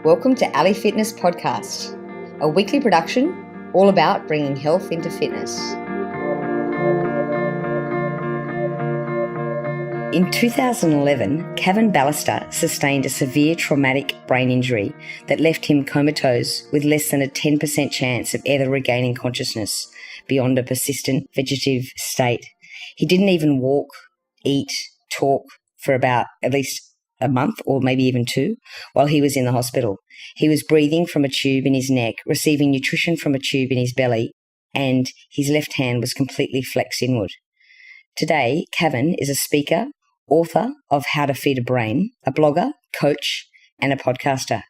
Welcome to Ali Fitness Podcast, a weekly production all about bringing health into fitness. In 2011, Cavin Balaster sustained a severe traumatic brain injury that left him comatose with less than a 10% chance of ever regaining consciousness beyond a persistent vegetative state. He didn't even walk, eat, talk for about at least a month or maybe even 2 while he was in the hospital. He was breathing from a tube in his neck, receiving nutrition from a tube in his belly, and his left hand was completely flexed inward. Today, Cavin is a speaker, author of How to Feed a Brain, a blogger, coach, and a podcaster.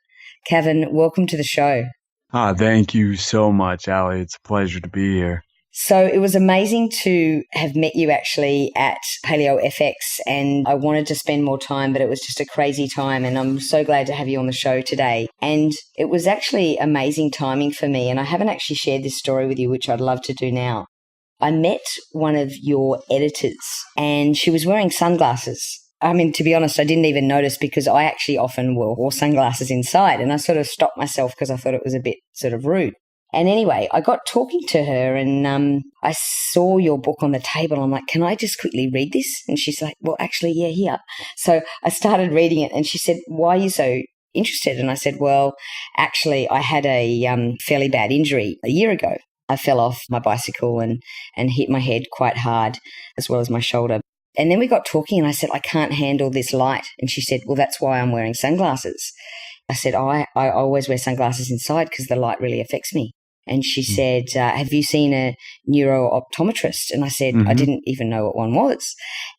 Cavin, welcome to the show. Thank you so much, Ali. It's a pleasure to be here. So it was amazing to have met you actually at Paleo FX, and I wanted to spend more time, but it was just a crazy time, and I'm so glad to have you on the show today. And it was actually amazing timing for me, and I haven't actually shared this story with you, which I'd love to do now. I met one of your editors, and she was wearing sunglasses. I mean, to be honest, I didn't even notice because I actually often wore sunglasses inside, and I sort of stopped myself because I thought it was a bit sort of rude. And anyway, I got talking to her and I saw your book on the table. I'm like, can I just quickly read this? And she's like, well, actually, yeah, here. So I started reading it and she said, why are you so interested? And I said, well, actually, I had a fairly bad injury a year ago. I fell off my bicycle and hit my head quite hard as well as my shoulder. And then we got talking and I said, I can't handle this light. And she said, well, that's why I'm wearing sunglasses. I said, I always wear sunglasses inside because the light really affects me. And she said, have you seen a neuro-optometrist? And I said, I didn't even know what one was.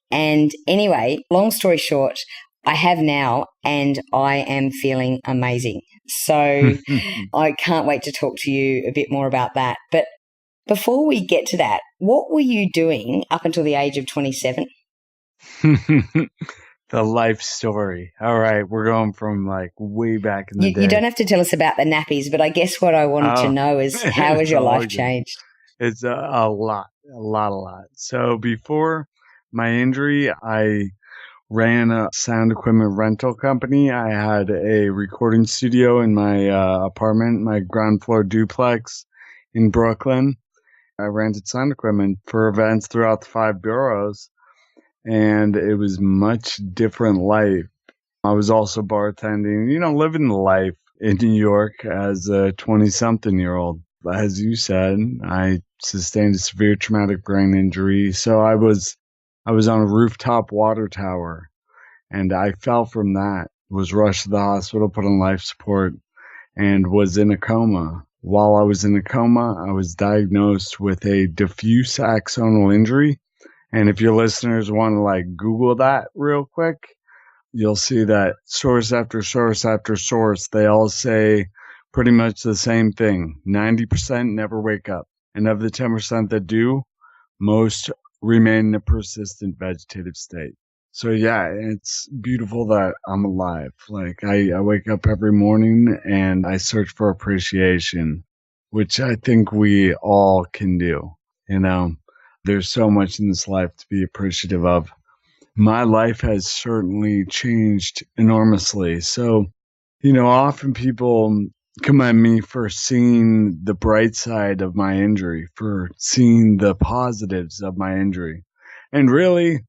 And anyway, long story short, I have now and I am feeling amazing. So I can't wait to talk to you a bit more about that. But before we get to that, what were you doing up until the age of 27? The life story. All right. We're going from like way back in the day. You don't have to tell us about the nappies, but I guess what I wanted to know is how has your life changed? It's a lot. So before my injury, I ran a sound equipment rental company. I had a recording studio in my apartment, my ground floor duplex in Brooklyn. I rented sound equipment for events throughout the 5 boroughs. And it was much different life. I was also bartending, living the life in New York as a 20-something-year-old. As you said, I sustained a severe traumatic brain injury. So I was on a rooftop water tower and I fell from that, was rushed to the hospital, put on life support, and was in a coma. While I was in a coma, I was diagnosed with a diffuse axonal injury. And if your listeners want to Google that real quick, you'll see that source after source after source, they all say pretty much the same thing. 90% never wake up. And of the 10% that do, most remain in a persistent vegetative state. So yeah, it's beautiful that I'm alive. I wake up every morning and I search for appreciation, which I think we all can do, There's so much in this life to be appreciative of. My life has certainly changed enormously. So, often people come at me for seeing the bright side of my injury, for seeing the positives of my injury. And really,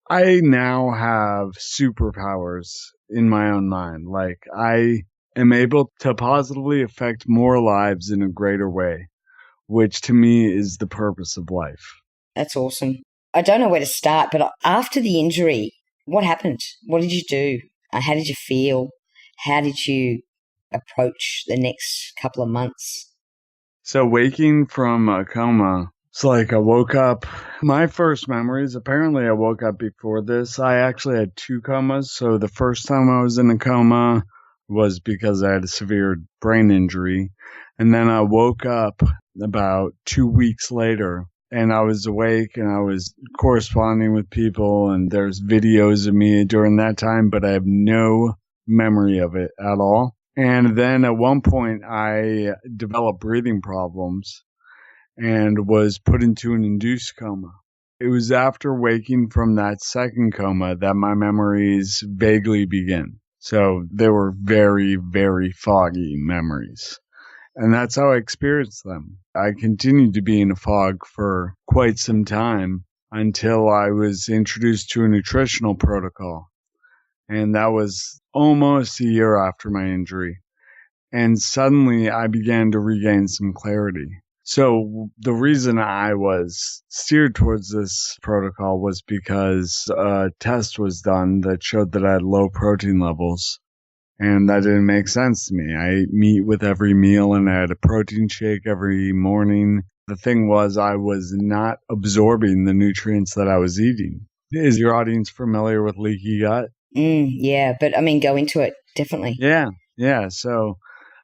I now have superpowers in my own mind. I am able to positively affect more lives in a greater way, which to me is the purpose of life. That's awesome. I don't know where to start, but after the injury, what happened? What did you do? How did you feel? How did you approach the next couple of months? So waking from a coma, it's I woke up. My first memories, apparently I woke up before this. I actually had 2 comas. So the first time I was in a coma was because I had a severe brain injury. And then I woke up about 2 weeks later and I was awake and I was corresponding with people and there's videos of me during that time, but I have no memory of it at all. And then at one point I developed breathing problems and was put into an induced coma. It was after waking from that second coma that my memories vaguely begin. So they were very, very foggy memories. And that's how I experienced them. I continued to be in a fog for quite some time until I was introduced to a nutritional protocol. And that was almost a year after my injury. And suddenly I began to regain some clarity. So the reason I was steered towards this protocol was because a test was done that showed that I had low protein levels. And that didn't make sense to me. I ate meat with every meal and I had a protein shake every morning. The thing was, I was not absorbing the nutrients that I was eating. Is your audience familiar with leaky gut? Yeah, but I mean, go into it, definitely. Yeah. So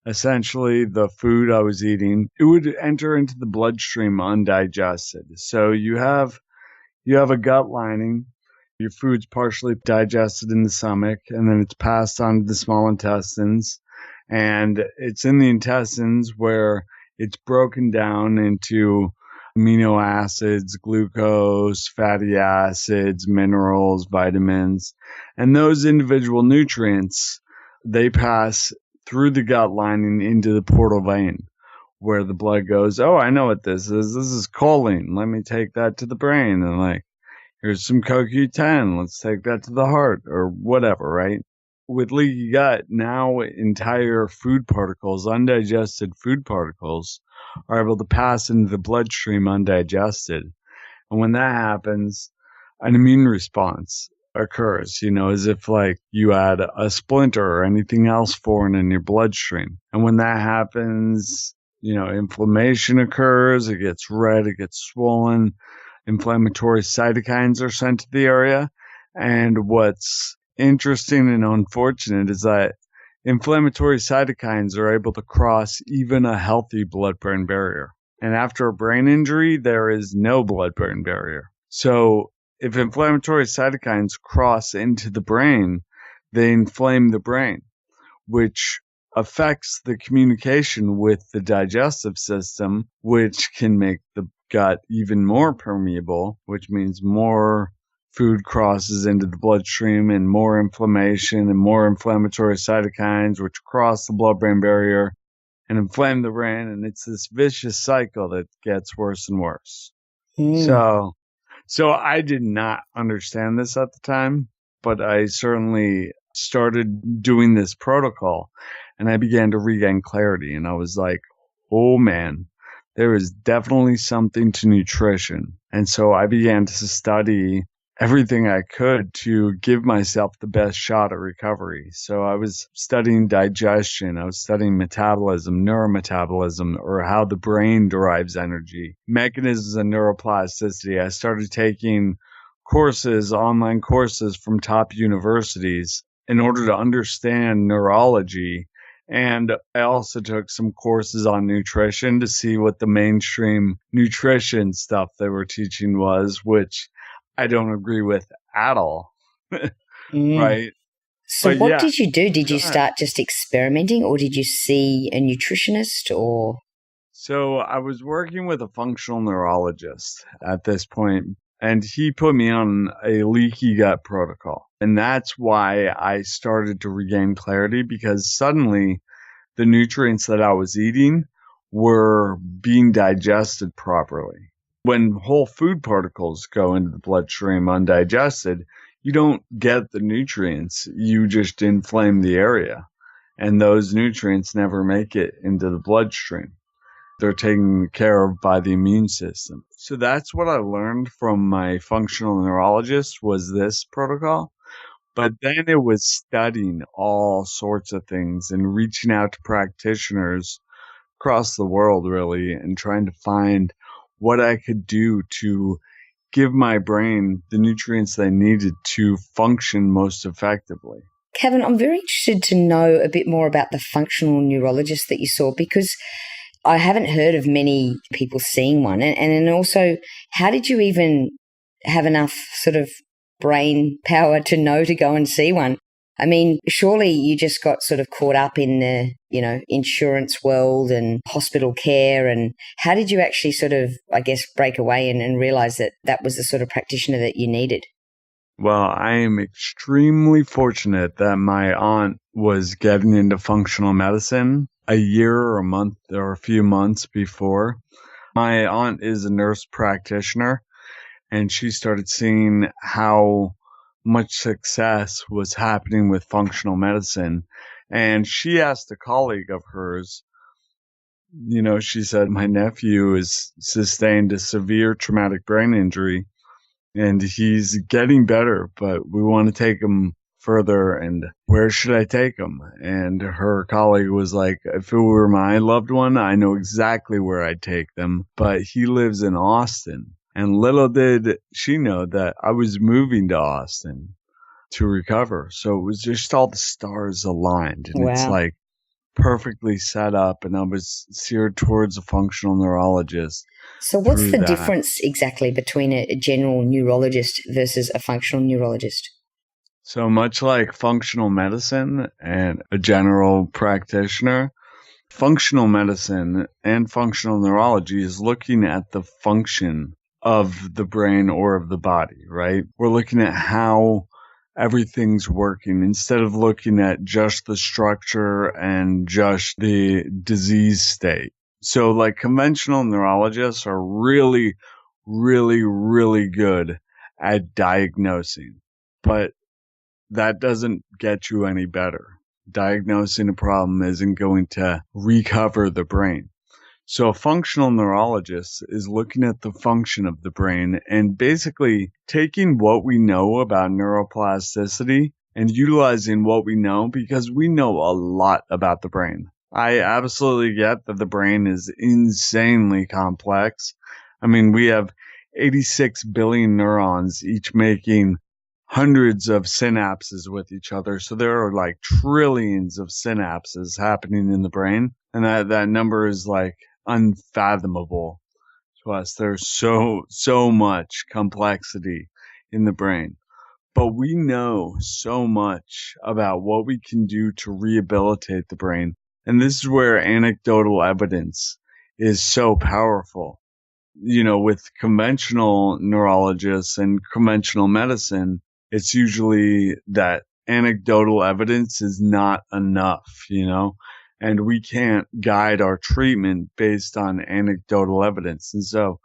essentially, the food I was eating, it would enter into the bloodstream undigested. So you have a gut lining. Your food's partially digested in the stomach, and then it's passed on to the small intestines. And it's in the intestines where it's broken down into amino acids, glucose, fatty acids, minerals, vitamins. And those individual nutrients, they pass through the gut lining into the portal vein, where the blood goes, oh, I know what this is. This is choline. Let me take that to the brain. And like, here's some CoQ10. Let's take that to the heart or whatever, right? With leaky gut, now entire food particles, undigested food particles, are able to pass into the bloodstream undigested. And when that happens, an immune response occurs, as if like you had a splinter or anything else foreign in your bloodstream. And when that happens, inflammation occurs, it gets red, it gets swollen, inflammatory cytokines are sent to the area. And what's interesting and unfortunate is that inflammatory cytokines are able to cross even a healthy blood-brain barrier. And after a brain injury, there is no blood-brain barrier. So if inflammatory cytokines cross into the brain, they inflame the brain, which affects the communication with the digestive system, which can make the gut even more permeable, which means more food crosses into the bloodstream and more inflammation and more inflammatory cytokines, which cross the blood-brain barrier and inflame the brain. And it's this vicious cycle that gets worse and worse. So I did not understand this at the time, but I certainly started doing this protocol and I began to regain clarity. And I was like, oh man, there is definitely something to nutrition. And so I began to study everything I could to give myself the best shot at recovery. So I was studying digestion. I was studying metabolism, neurometabolism, or how the brain derives energy, mechanisms of neuroplasticity. I started taking online courses from top universities in order to understand neurology. And I also took some courses on nutrition to see what the mainstream nutrition stuff they were teaching was, which I don't agree with at all. Right? So But what yeah, did you do? Did go you ahead. start just experimenting or did you see a nutritionist or? So I was working with a functional neurologist at this point, and he put me on a leaky gut protocol. And that's why I started to regain clarity, because suddenly the nutrients that I was eating were being digested properly. When whole food particles go into the bloodstream undigested, you don't get the nutrients. You just inflame the area. And those nutrients never make it into the bloodstream. They're taken care of by the immune system. So that's what I learned from my functional neurologist, was this protocol. But then it was studying all sorts of things and reaching out to practitioners across the world, really, and trying to find what I could do to give my brain the nutrients they needed to function most effectively. Cavin, I'm very interested to know a bit more about the functional neurologist that you saw, because I haven't heard of many people seeing one. And then also, how did you even have enough sort of brain power to know to go and see one? I mean, surely you just got sort of caught up in the, insurance world and hospital care. And how did you actually sort of, I guess, break away and realize that that was the sort of practitioner that you needed? Well, I am extremely fortunate that my aunt was getting into functional medicine a year or a month or a few months before. My aunt is a nurse practitioner, and she started seeing how much success was happening with functional medicine. And she asked a colleague of hers, she said, my nephew has sustained a severe traumatic brain injury and he's getting better, but we want to take him further. And where should I take him? And her colleague was like, if it were my loved one, I know exactly where I'd take them, but he lives in Austin. And little did she know that I was moving to Austin to recover. So it was just all the stars aligned. And it's Wow. like perfectly set up. And I was steered towards a functional neurologist. So what's through the that. difference exactly between a general neurologist versus a functional neurologist? So much like functional medicine and a general practitioner, functional medicine and functional neurology is looking at the function of the brain or of the body, right? We're looking at how everything's working instead of looking at just the structure and just the disease state. So like conventional neurologists are really, really, really good at diagnosing, but that doesn't get you any better. Diagnosing a problem isn't going to recover the brain. So a functional neurologist is looking at the function of the brain and basically taking what we know about neuroplasticity and utilizing what we know because we know a lot about the brain. I absolutely get that the brain is insanely complex. I mean, we have 86 billion neurons, each making hundreds of synapses with each other. So there are like trillions of synapses happening in the brain. And that number is like unfathomable to us. There's so much complexity in the brain. But we know so much about what we can do to rehabilitate the brain. And this is where anecdotal evidence is so powerful. With conventional neurologists and conventional medicine, it's usually that anecdotal evidence is not enough, and we can't guide our treatment based on anecdotal evidence. And so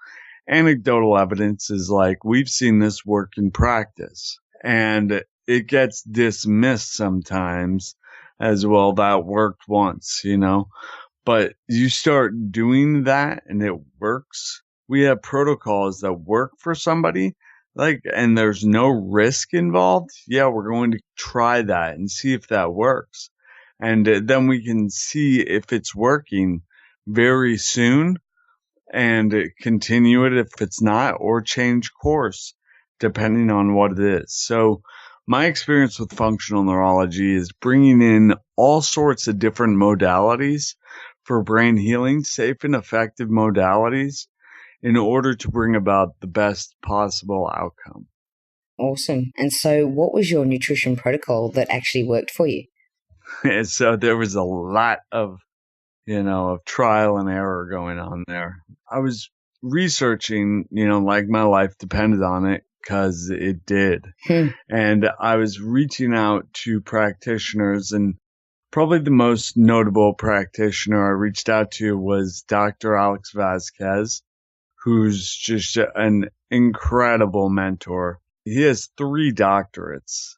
anecdotal evidence is like, we've seen this work in practice, and it gets dismissed sometimes as, well, that worked once, but you start doing that and it works. We have protocols that work for somebody, and there's no risk involved. Yeah, we're going to try that and see if that works. And then we can see if it's working very soon and continue it if it's not, or change course depending on what it is. So my experience with functional neurology is bringing in all sorts of different modalities for brain healing, safe and effective modalities, in order to bring about the best possible outcome. Awesome. And so what was your nutrition protocol that actually worked for you? And so there was a lot of trial and error going on there. I was researching, like my life depended on it, because it did. And I was reaching out to practitioners, and probably the most notable practitioner I reached out to was Dr. Alex Vasquez, who's just an incredible mentor. He has 3 doctorates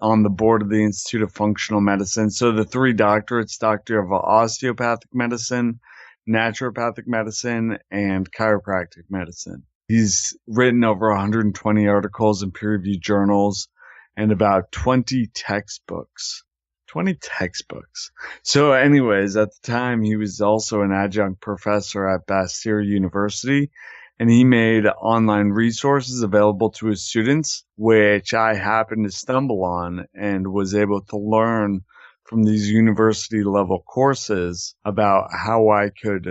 on the board of the Institute of Functional Medicine. So the 3 doctorates: Doctor of Osteopathic Medicine, Naturopathic Medicine, and Chiropractic Medicine. He's written over 120 articles in peer-reviewed journals and about 20 textbooks. 20 textbooks. So anyways, at the time, he was also an adjunct professor at Bastyr University, and he made online resources available to his students, which I happened to stumble on and was able to learn from these university level courses about how I could,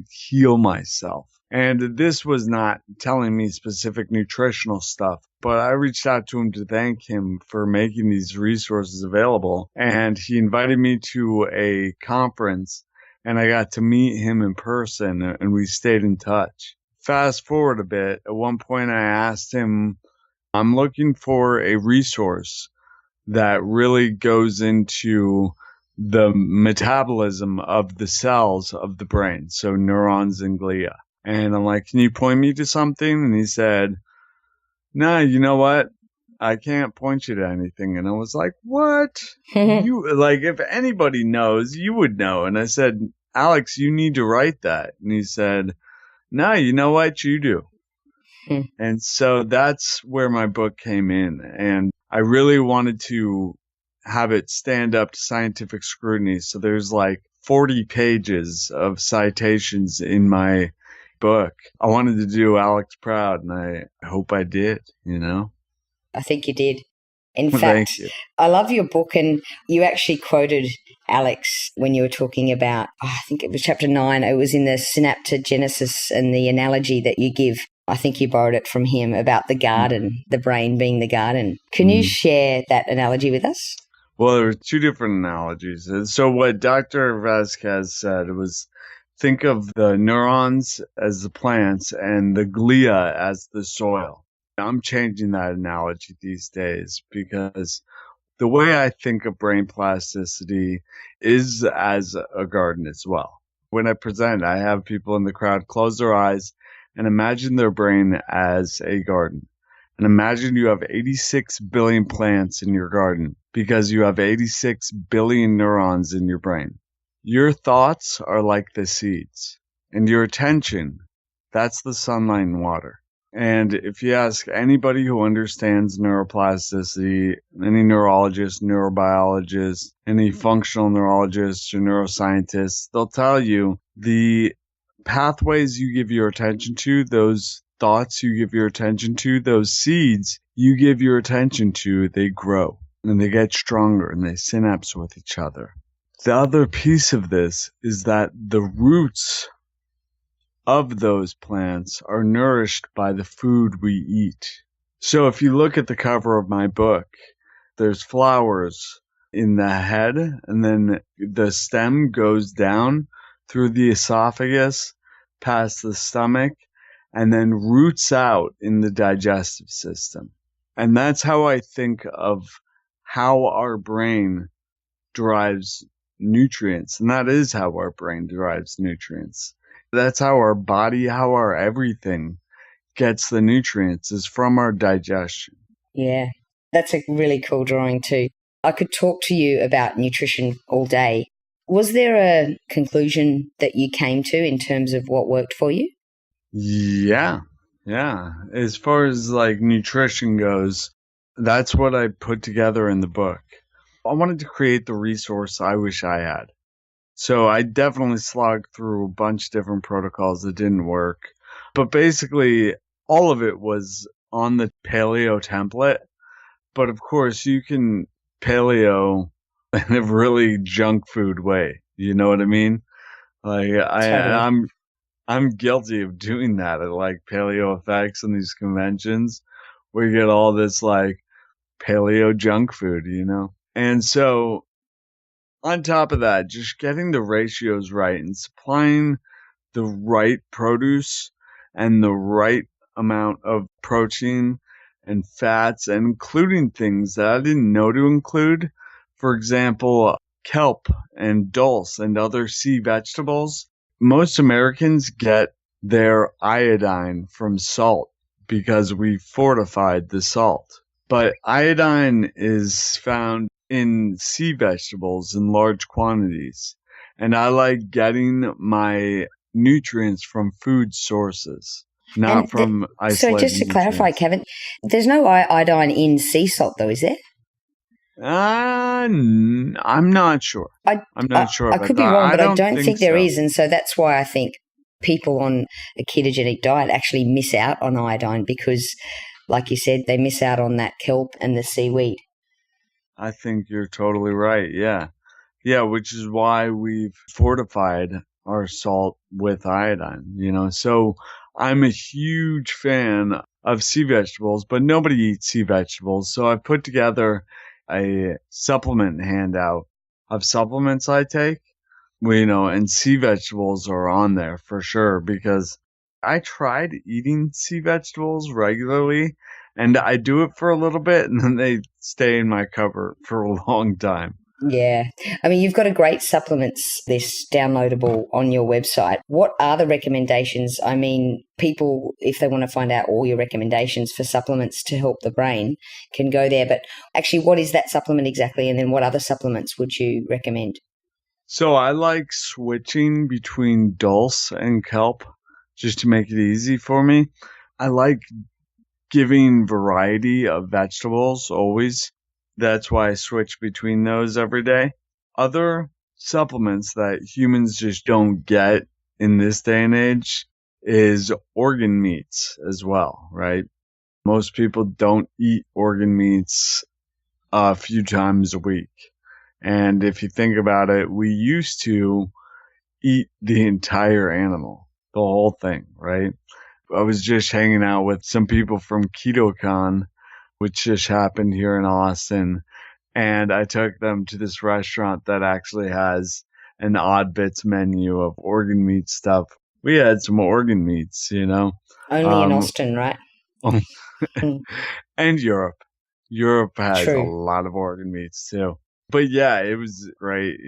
heal myself. And this was not telling me specific nutritional stuff, but I reached out to him to thank him for making these resources available. And he invited me to a conference, and I got to meet him in person, and we stayed in touch. Fast forward a bit, at one point I asked him, I'm looking for a resource that really goes into the metabolism of the cells of the brain, so neurons and glia. And I'm like, can you point me to something? And he said, no, you know what? I can't point you to anything. And I was like, what? You, like, if anybody knows, you would know. And I said, Alex, you need to write that. And he said, no, you know what? You do. And so that's where my book came in. And I really wanted to have it stand up to scientific scrutiny. So there's like 40 pages of citations in my book. I wanted to do Alex proud, and I hope I did, you know? I think you did. In Thank fact, you. I love your book, and you actually quoted Alex when you were talking about, I think it was chapter 9, it was in the synaptogenesis and the analogy that you give. I think you borrowed it from him about the garden, the brain being the garden. Can you share that analogy with us? Well, there were two different analogies. So what Dr. Vasquez said was, think of the neurons as the plants and the glia as the soil. I'm changing that analogy these days because the way I think of brain plasticity is as a garden as well. When I present, I have people in the crowd close their eyes and imagine their brain as a garden. And imagine you have 86 billion plants in your garden because you have 86 billion neurons in your brain. Your thoughts are like the seeds, and your attention, that's the sunlight and water. And if you ask anybody who understands neuroplasticity, any neurologist, neurobiologist, any functional neurologist or neuroscientist, they'll tell you the pathways you give your attention to, those thoughts you give your attention to, those seeds you give your attention to, they grow and they get stronger and they synapse with each other. The other piece of this is that the roots of those plants are nourished by the food we eat. So if you look at the cover of my book, there's flowers in the head, and then the stem goes down through the esophagus, past the stomach, and then roots out in the digestive system. And that's how I think of how our brain derives nutrients. And that is how our brain derives nutrients. That's how our body, how our everything gets the nutrients, is from our digestion. Yeah, that's a really cool drawing too. I could talk to you about nutrition all day. Was there a conclusion that you came to in terms of what worked for you? Yeah. As far as like nutrition goes, that's what I put together in the book. I wanted to create the resource I wish I had. So I definitely slogged through a bunch of different protocols that didn't work. But basically, all of it was on the paleo template. But of course, you can paleo in a really junk food way. You know what I mean? Like Totally. I'm guilty of doing that at like Paleo Effects and these conventions where you get all this like paleo junk food, you know? And so on top of that, just getting the ratios right and supplying the right produce and the right amount of protein and fats, and including things that I didn't know to include. For example, kelp and dulse and other sea vegetables. Most Americans get their iodine from salt because we fortified the salt. But iodine is found in sea vegetables in large quantities. And I like getting my nutrients from food sources, not from So isolated just to clarify, nutrients. Kevin, there's no iodine in sea salt though, is there? I'm not sure. I'm not sure I about could be that. wrong, I but I don't don't think think there so. is. And so that's why I think people on a ketogenic diet actually miss out on iodine because, like you said, they miss out on that kelp and the seaweed. I think you're totally right. Yeah. Yeah, which is why we've fortified our salt with iodine, you know. So I'm a huge fan of sea vegetables, but nobody eats sea vegetables. So I put together a supplement handout of supplements I take, you know, and sea vegetables are on there for sure because I tried eating sea vegetables regularly And I do it for a little bit and then they stay in my cupboard for a long time. Yeah. I mean, you've got a great supplements list downloadable on your website. What are the recommendations? I mean, people, if they want to find out all your recommendations for supplements to help the brain, can go there. But actually, what is that supplement exactly? And then what other supplements would you recommend? So I like switching between dulse and kelp just to make it easy for me. I like giving variety of vegetables always. That's why I switch between those every day. Other supplements that humans just don't get in this day and age is organ meats as well, right? Most people don't eat organ meats a few times a week. And if you think about it, we used to eat the entire animal, the whole thing, right? I was just hanging out with some people from KetoCon, which just happened here in Austin, and I took them to this restaurant that actually has an odd bits menu of organ meat stuff. We had some organ meats, Only in Austin, right? And Europe. Europe has a True. lot of organ meats too. But yeah, it was great,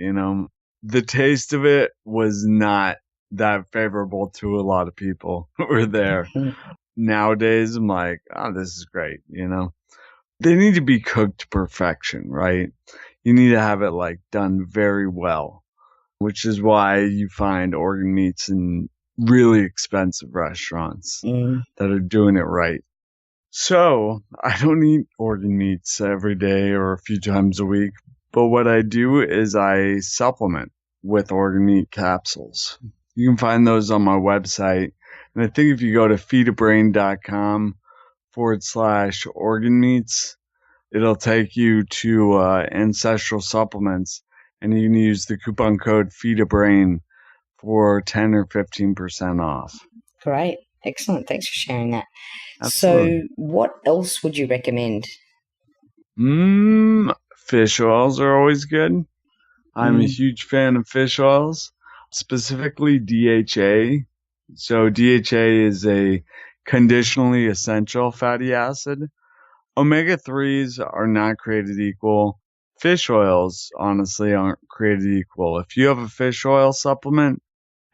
The taste of it was not that favorable to a lot of people who were there. Nowadays, I'm like, oh, this is great, They need to be cooked to perfection, right? You need to have it done very well, which is why you find organ meats in really expensive restaurants that are doing it right. So I don't eat organ meats every day or a few times a week, but what I do is I supplement with organ meat capsules. You can find those on my website. And I think if you go to feedabrain.com/organ meats, it'll take you to Ancestral Supplements, and you can use the coupon code FEEDABRAIN for 10 or 15% off. Great. Excellent. Thanks for sharing that. Absolutely. So what else would you recommend? Fish oils are always good. I'm a huge fan of fish oils, specifically DHA. So DHA is a conditionally essential fatty acid. Omega-3s are not created equal. Fish oils, honestly, aren't created equal. If you have a fish oil supplement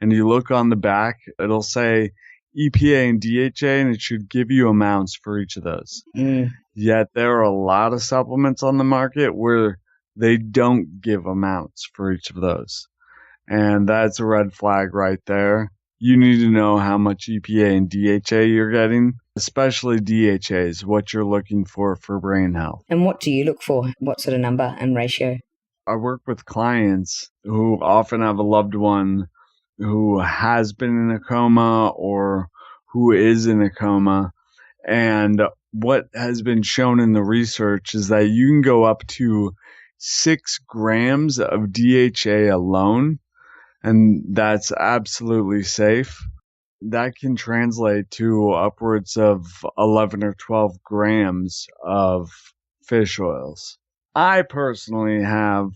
and you look on the back, it'll say EPA and DHA, and it should give you amounts for each of those. Yet there are a lot of supplements on the market where they don't give amounts for each of those. And that's a red flag right there. You need to know how much EPA and DHA you're getting, especially DHAs, what you're looking for brain health. And what do you look for? What sort of number and ratio? I work with clients who often have a loved one who has been in a coma or who is in a coma. And what has been shown in the research is that you can go up to 6 grams of DHA alone, and that's absolutely safe. That can translate to upwards of 11 or 12 grams of fish oils. I personally have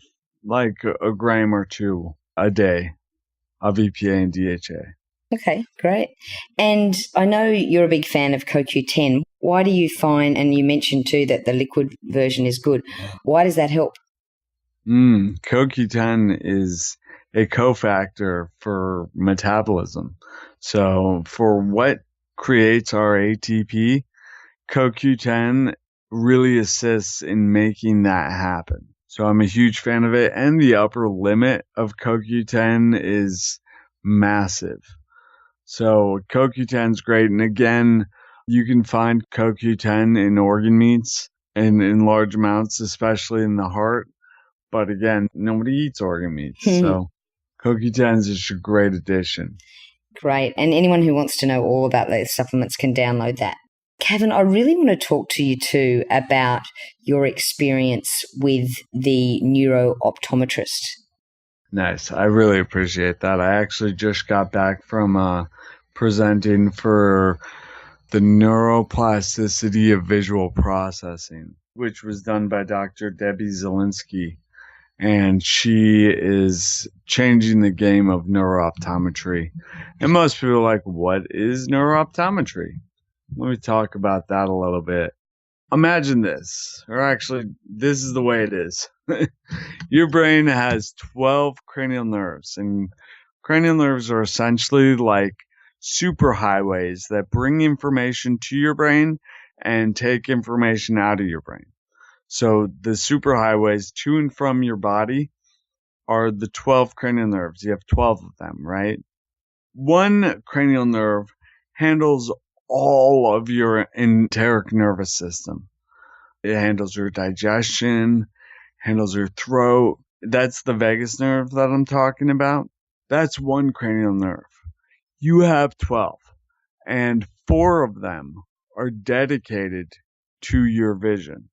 a gram or two a day of EPA and DHA. Okay, great. And I know you're a big fan of CoQ10. Why do you find, and you mentioned too that the liquid version is good, why does that help? CoQ10 is a cofactor for metabolism. So for what creates our ATP, CoQ10 really assists in making that happen. So I'm a huge fan of it, and the upper limit of CoQ10 is massive. So CoQ10 is great. And again, you can find CoQ10 in organ meats and in large amounts, especially in the heart. But again, nobody eats organ meats. So CoQ10 is just a great addition. Great. And anyone who wants to know all about those supplements can download that. Cavin, I really want to talk to you too about your experience with the neuro-optometrist. Nice. I really appreciate that. I actually just got back from presenting for the neuroplasticity of visual processing, which was done by Dr. Debbie Zielinski. And she is changing the game of neuro-optometry. And most people are like, what is neuro-optometry? Let me talk about that a little bit. imagine this, or actually, this is the way it is. Your brain has 12 cranial nerves, and cranial nerves are essentially like superhighways that bring information to your brain and take information out of your brain. So the superhighways to and from your body are the 12 cranial nerves. You have 12 of them, right? One cranial nerve handles all of your enteric nervous system. It handles your digestion, handles your throat. That's the vagus nerve that I'm talking about. That's one cranial nerve. You have 12, and 4 of them are dedicated to your vision.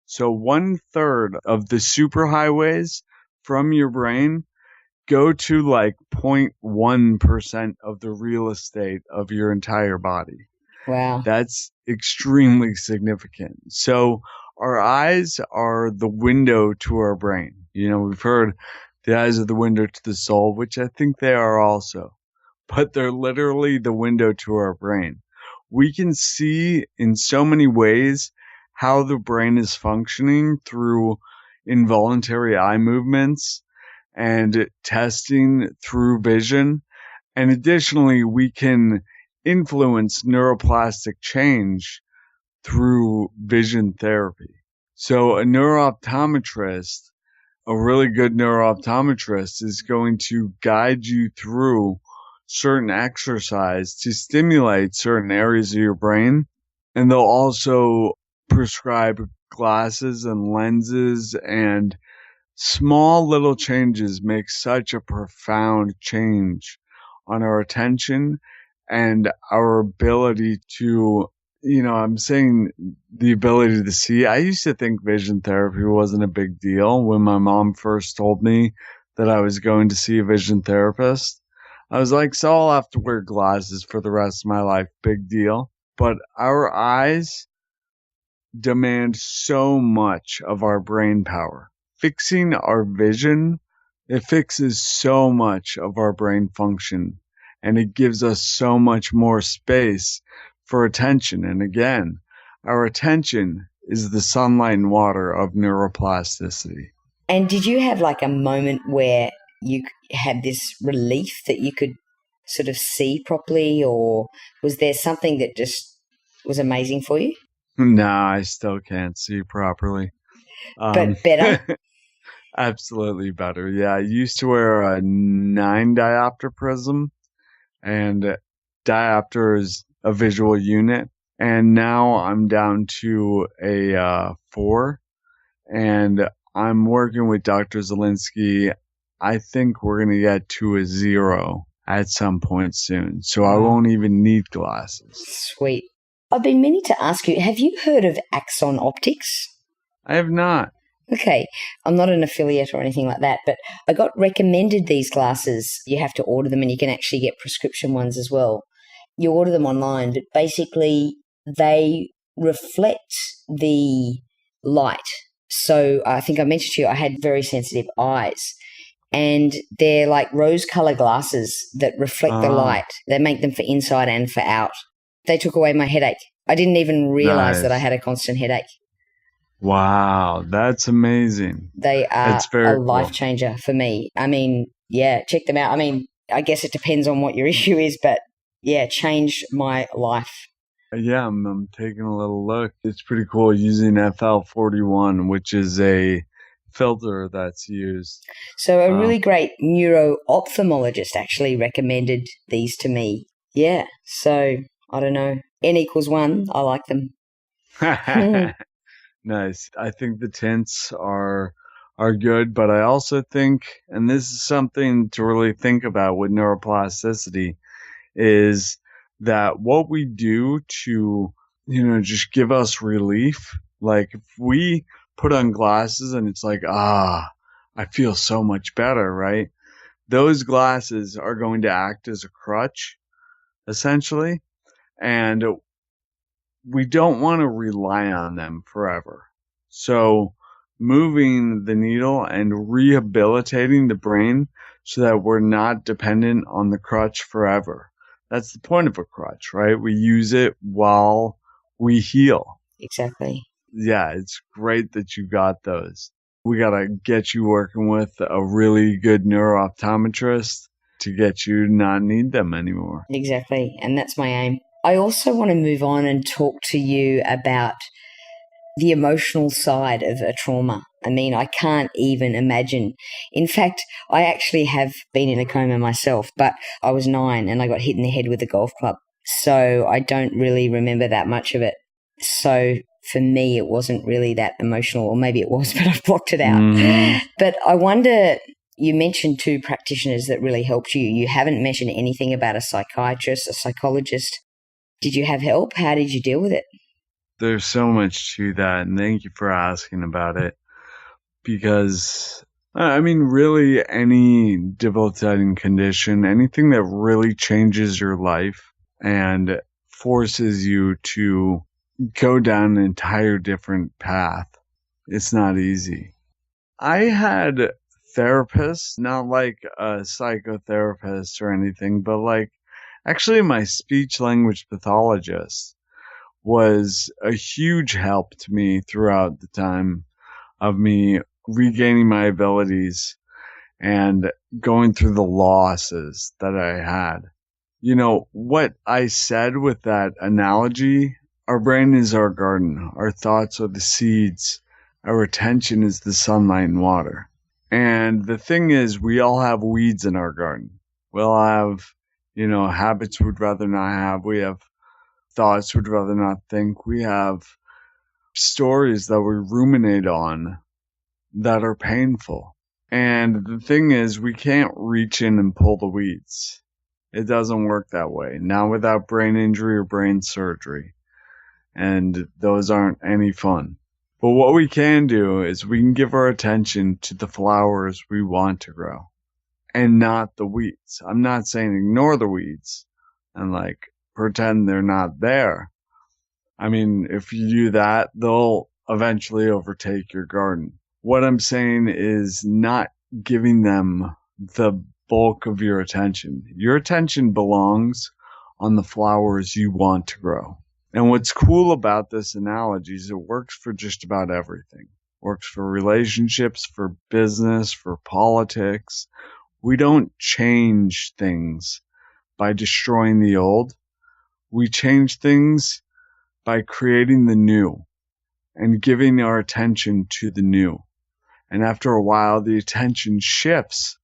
So 1/3 of the superhighways from your brain go to like 0.1% of the real estate of your entire body. Wow. That's extremely significant. So our eyes are the window to our brain. We've heard the eyes are the window to the soul, which I think they are also, but they're literally the window to our brain. We can see in so many ways how the brain is functioning through involuntary eye movements and testing through vision. And additionally, we can influence neuroplastic change through vision therapy. So a neuro-optometrist, a really good neuro-optometrist, is going to guide you through certain exercise to stimulate certain areas of your brain. And they'll also prescribe glasses and lenses, and small little changes make such a profound change on our attention and our ability to, I'm saying the ability to see. I used to think vision therapy wasn't a big deal. When my mom first told me that I was going to see a vision therapist, I was like, so I'll have to wear glasses for the rest of my life. Big deal. But our eyes demand so much of our brain power. Fixing our vision, it fixes so much of our brain function, and it gives us so much more space for attention. And again, our attention is the sunlight and water of neuroplasticity. And did you have like a moment where you had this relief that you could sort of see properly, or was there something that just was amazing for you? No, I still can't see properly. But better? Absolutely better. Yeah, I used to wear a 9 diopter prism, and diopter is a visual unit. And now I'm down to a 4, and I'm working with Dr. Zielinski. I think we're going to get to a 0 at some point soon. So I won't even need glasses. Sweet. I've been meaning to ask you, have you heard of Axon Optics? I have not. Okay, I'm not an affiliate or anything like that, but I got recommended these glasses. You have to order them, and you can actually get prescription ones as well. You order them online, but basically they reflect the light. So I think I mentioned to you I had very sensitive eyes, and they're like rose-colour glasses that reflect the light. They make them for inside and for out. They took away my headache. I didn't even realise that I had a constant headache. Wow, that's amazing. They are a life changer for me. I mean, yeah, check them out. I mean, I guess it depends on what your issue is, but yeah, changed my life. Yeah, I'm taking a little look. It's pretty cool using FL41, which is a filter that's used. So a really great neuro-ophthalmologist actually recommended these to me. Yeah, so I don't know. N=1, I like them. Nice. I think the tints are good, but I also think, and this is something to really think about with neuroplasticity, is that what we do to, just give us relief, like if we put on glasses and it's like, I feel so much better, right? Those glasses are going to act as a crutch, essentially, and we don't want to rely on them forever. So moving the needle and rehabilitating the brain so that we're not dependent on the crutch forever. That's the point of a crutch, right? We use it while we heal. Exactly. yeah, it's great that you got those. We got to get you working with a really good neuro-optometrist to get you to not need them anymore. Exactly. And that's my aim. I also want to move on and talk to you about the emotional side of a trauma. I mean, I can't even imagine. In fact, I actually have been in a coma myself, but I was 9 and I got hit in the head with a golf club. So I don't really remember that much of it. So for me, it wasn't really that emotional, or maybe it was, but I've blocked it out. But I wonder, you mentioned 2 practitioners that really helped you. You haven't mentioned anything about a psychiatrist, a psychologist. Did you have help? How did you deal with it? There's so much to that, and thank you for asking about it. Because, I mean, really any debilitating condition, anything that really changes your life and forces you to go down an entire different path, it's not easy. I had therapists, not like a psychotherapist or anything, but like actually my speech language pathologist was a huge help to me throughout the time of me regaining my abilities and going through the losses that I had. You know, what I said with that analogy, our brain is our garden, our thoughts are the seeds, our attention is the sunlight and water. And the thing is, we all have weeds in our garden. We all have, habits we'd rather not have. We have thoughts we'd rather not think. We have stories that we ruminate on that are painful. And the thing is, we can't reach in and pull the weeds. It doesn't work that way. Not without brain injury or brain surgery. And those aren't any fun. But what we can do is we can give our attention to the flowers we want to grow and not the weeds. I'm not saying ignore the weeds and pretend they're not there. I mean, if you do that, they'll eventually overtake your garden. What I'm saying is not giving them the bulk of your attention. Your attention belongs on the flowers you want to grow. And what's cool about this analogy is it works for just about everything. It works for relationships, for business, for politics. We don't change things by destroying the old. We change things by creating the new and giving our attention to the new. And after a while, the attention shifts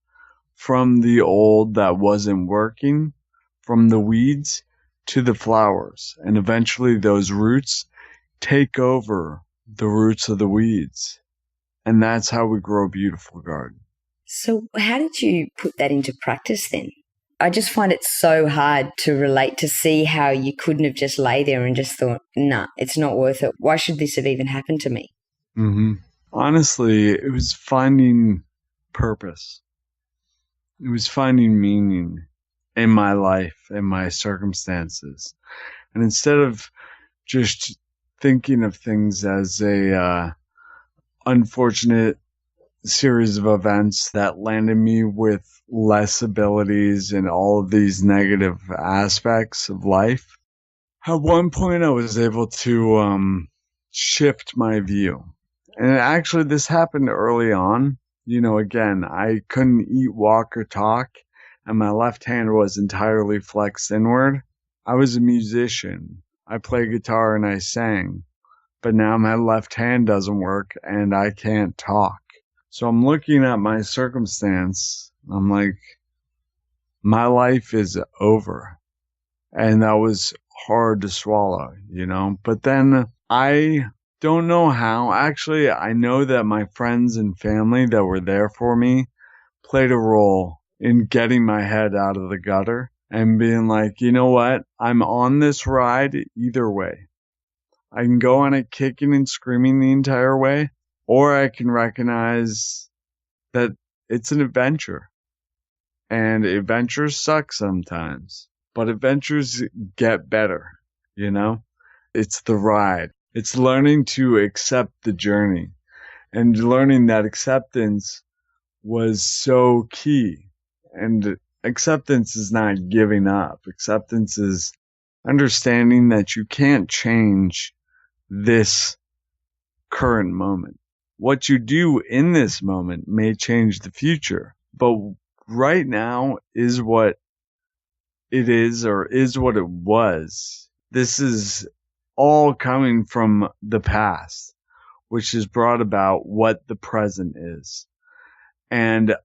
from the old that wasn't working, from the weeds to the flowers. And eventually those roots take over the roots of the weeds. And that's how we grow a beautiful garden. So how did you put that into practice then? I just find it so hard to relate, to see how you couldn't have just lay there and just thought, nah, it's not worth it. Why should this have even happened to me? Honestly, it was finding purpose. It was finding meaning in my life and my circumstances. And instead of just thinking of things as a unfortunate series of events that landed me with less abilities and all of these negative aspects of life, at one point I was able to shift my view. And actually this happened early on. Again, I couldn't eat, walk, or talk, and my left hand was entirely flexed inward. I was a musician. I played guitar and I sang. But now my left hand doesn't work and I can't talk. So I'm looking at my circumstance. I'm like, my life is over. And that was hard to swallow, But then I don't know how. Actually, I know that my friends and family that were there for me played a role in getting my head out of the gutter and being like, you know what? I'm on this ride either way. I can go on it kicking and screaming the entire way, or I can recognize that it's an adventure. And adventures suck sometimes, but adventures get better, It's the ride. It's learning to accept the journey, and learning that acceptance was so key. And acceptance is not giving up. Acceptance is understanding that you can't change this current moment. What you do in this moment may change the future, but right now is what it is or is what it was. This is all coming from the past, which has brought about what the present is. And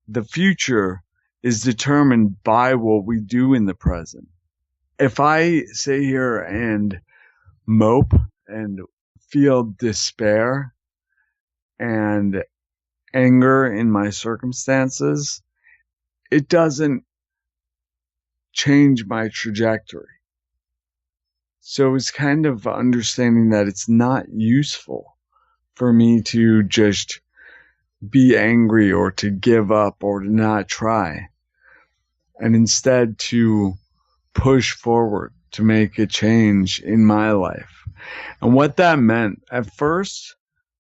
the future is determined by what we do in the present. If I sit here and mope and feel despair and anger in my circumstances, it doesn't change my trajectory. So it's kind of understanding that it's not useful for me to just be angry or to give up or to not try, and instead to push forward to make a change in my life. And what that meant, at first,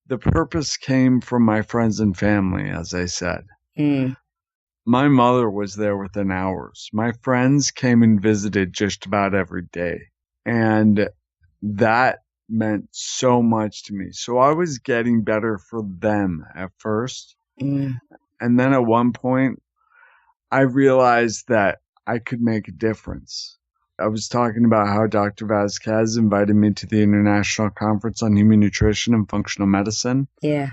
the purpose came from my friends and family, as I said. My mother was there within hours. My friends came and visited just about every day. And that meant so much to me. So I was getting better for them at first. And then at one point, I realized that I could make a difference. I was talking about how Dr. Vasquez invited me to the International Conference on Human Nutrition and Functional Medicine. Yeah.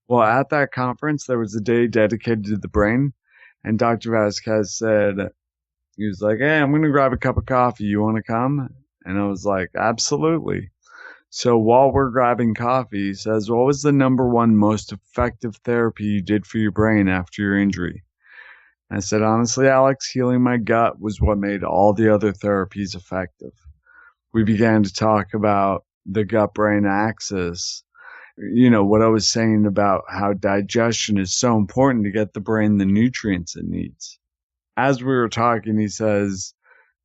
Well, at that conference, there was a day dedicated to the brain. And Dr. Vasquez said, he was like, hey, I'm going to grab a cup of coffee. You want to come? And I was like, absolutely. So while we're grabbing coffee, he says, what was the number one most effective therapy you did for your brain after your injury? I said, honestly, Alex, healing my gut was what made all the other therapies effective. We began to talk about the gut-brain axis. You know, what I was saying about how digestion is so important to get the brain the nutrients it needs. As we were talking, he says,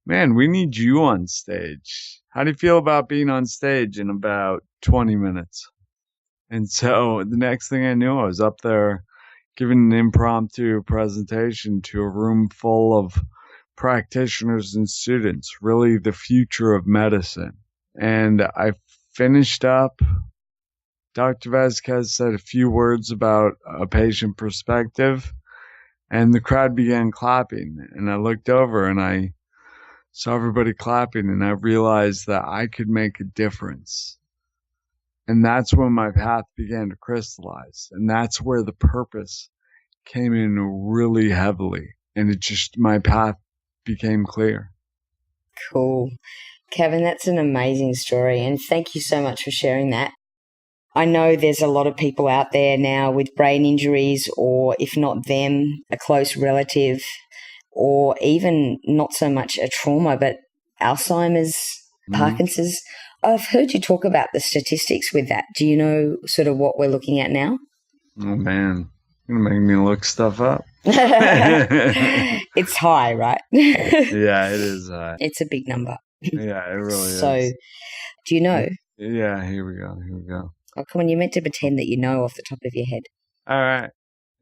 man, we need you on stage. How do you feel about being on stage in about 20 minutes? And so the next thing I knew, I was up there giving an impromptu presentation to a room full of practitioners and students, really the future of medicine. And I finished up. Dr. Vasquez said a few words about a patient perspective, and the crowd began clapping. And I looked over and I saw everybody clapping, and I realized that I could make a difference. And that's when my path began to crystallize. And that's where the purpose came in really heavily. And my path became clear. Cool. Cavin, that's an amazing story. And thank you so much for sharing that. I know there's a lot of people out there now with brain injuries, or if not them, a close relative, or even not so much a trauma, but Alzheimer's, Parkinson's. I've heard you talk about the statistics with that. Do you know sort of what we're looking at now? Oh, man. You're going to make me look stuff up. It's high, right? Yeah, it is high. It's a big number. Yeah, it really is. So, do you know? Yeah, here we go. Oh, come on, you meant to pretend that you know off the top of your head. All right.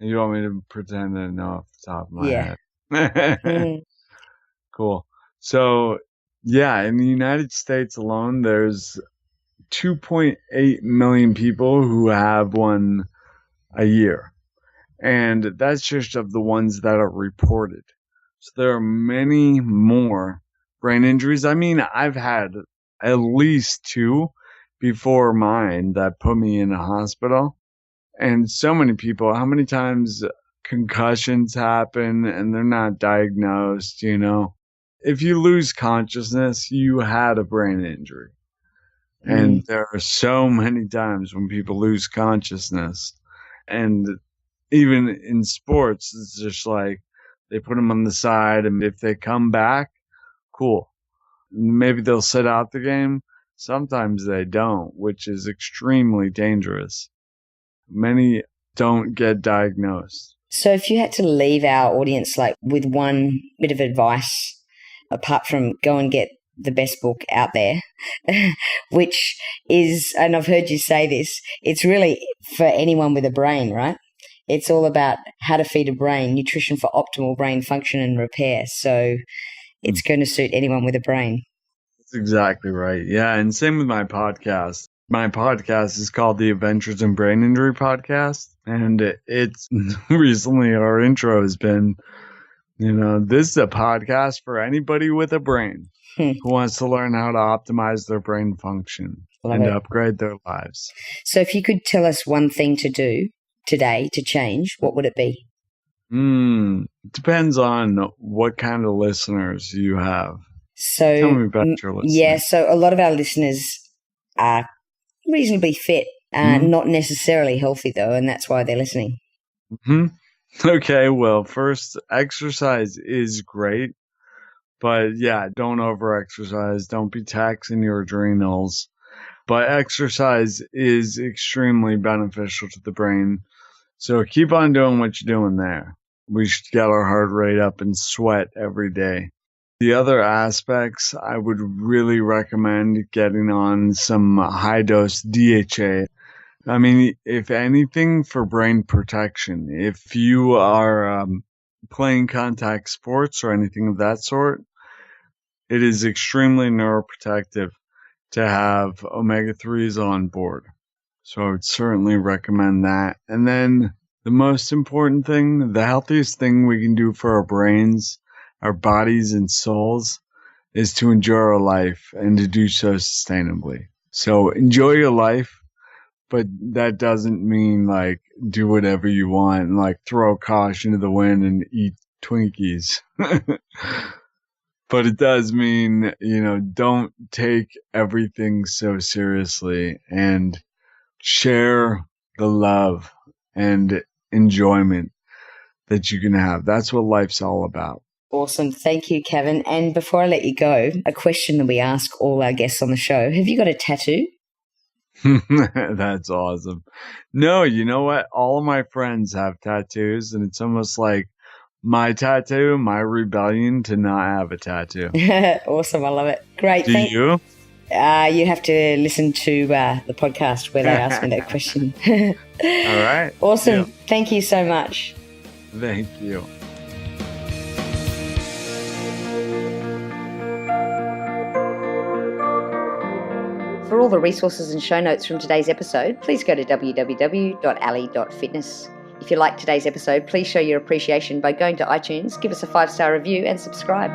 You want me to pretend that I know off the top of my head? Cool. So, yeah, in the United States alone, there's 2.8 million people who have one a year. And that's just of the ones that are reported. So there are many more brain injuries. I mean, I've had at least 2 before mine that put me in a hospital. And so many people, how many times concussions happen and they're not diagnosed, you know? If you lose consciousness, you had a brain injury. And there are so many times when people lose consciousness. And even in sports, it's just like they put them on the side, and if they come back, cool. Maybe they'll sit out the game. Sometimes they don't, which is extremely dangerous. Many don't get diagnosed. So if you had to leave our audience like with one bit of advice, apart from go and get the best book out there, which is, and I've heard you say this, it's really for anyone with a brain, right? It's all about how to feed a brain, nutrition for optimal brain function and repair. So it's going to suit anyone with a brain. That's exactly right. Yeah, and same with my podcast. My podcast is called the Adventures in Brain Injury Podcast. And it's recently our intro has been, this is a podcast for anybody with a brain who wants to learn how to optimize their brain function and upgrade their lives. So if you could tell us one thing to do today to change, what would it be? Depends on what kind of listeners you have. So tell me about your listeners. Yeah, so a lot of our listeners are reasonably fit, not necessarily healthy though, and that's why they're listening. Okay, well, first, exercise is great, but yeah, don't over-exercise. Don't be taxing your adrenals. But exercise is extremely beneficial to the brain, so keep on doing what you're doing there. We should get our heart rate up and sweat every day. The other aspects, I would really recommend getting on some high-dose DHA. I mean, if anything, for brain protection. If you are playing contact sports or anything of that sort, it is extremely neuroprotective to have omega-3s on board. So I would certainly recommend that. And then the most important thing, the healthiest thing we can do for our brains, our bodies and souls, is to enjoy our life and to do so sustainably. So enjoy your life, but that doesn't mean like do whatever you want and like throw caution to the wind and eat Twinkies. But it does mean, don't take everything so seriously and share the love and enjoyment that you can have. That's what life's all about. Awesome. Thank you, Cavin. And before I let you go, a question that we ask all our guests on the show. Have you got a tattoo? That's awesome. No, you know what? All of my friends have tattoos, and it's almost like my tattoo, my rebellion to not have a tattoo. Awesome. I love it. Great. Do you? You have to listen to the podcast where they ask me that question. All right. Awesome. Yeah. Thank you so much. Thank you. For all the resources and show notes from today's episode, please go to www.ali.fitness. If you liked today's episode, please show your appreciation by going to iTunes, give us a 5-star review and subscribe.